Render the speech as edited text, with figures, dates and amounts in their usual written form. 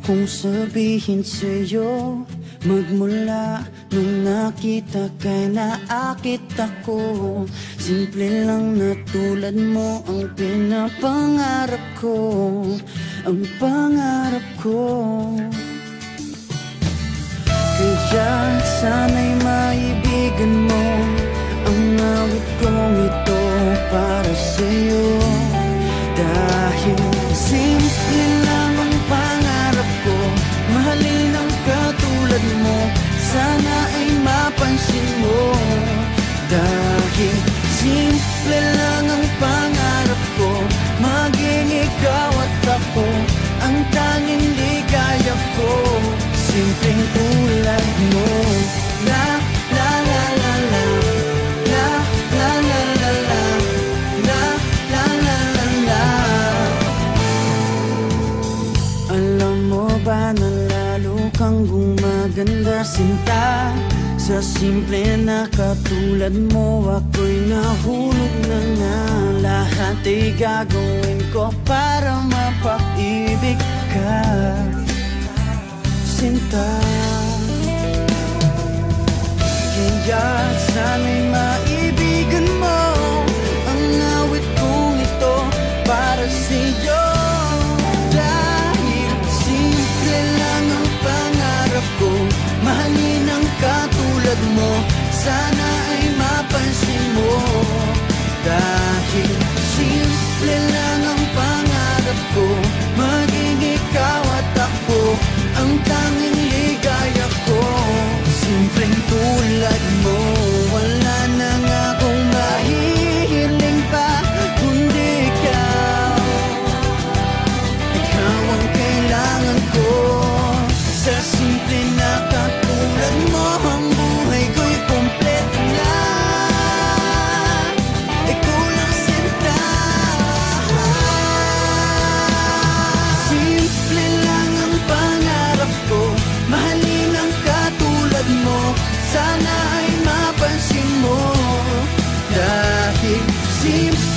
kong sabihin sa'yo, magmula nung nakita kay naakit ako. Simple lang na tulad mo ang pinapangarap ko, ang pangarap ko. Kaya sana'y maibigan mo ang awit kong ito para sa'yo. Dahil simple lang ang pangarap ko, mahalin ang katulad mo, sana ay mapansin mo. Dahil simple lang ang pangarap ko, maging ikaw at ako ang tanging ligaya ko. Simpleng tulad mo. La la la la la, la la la la la, la la la la la. Alam mo ba na lalo kang gumaganda, sinta, sa simple na katulad mo. Ako'y nahulog na nga, lahat ay gagawin ko para mapaibig ka, sinta. Kaya sana'y maibigan mo ang awit kong ito para sa'yo. Dahil simple lang ang pangarap ko, mahalin ang katulad mo, sana ay mapansin mo. Dahil simple lang ang pangarap ko, maging ikaw at ako ang tanging ligaya ko. Simpleng tulad mo, wala na nga akong mahihiling pa kundi ikaw. Ikaw ang kailangan ko, sa simple na katulad mo ang buhay ko'y kompleto na. Ikaw lang sinta. Simple lang ang pangarap ko, mahalin ang katulad mo, sana ay mapansin mo. Dahil simple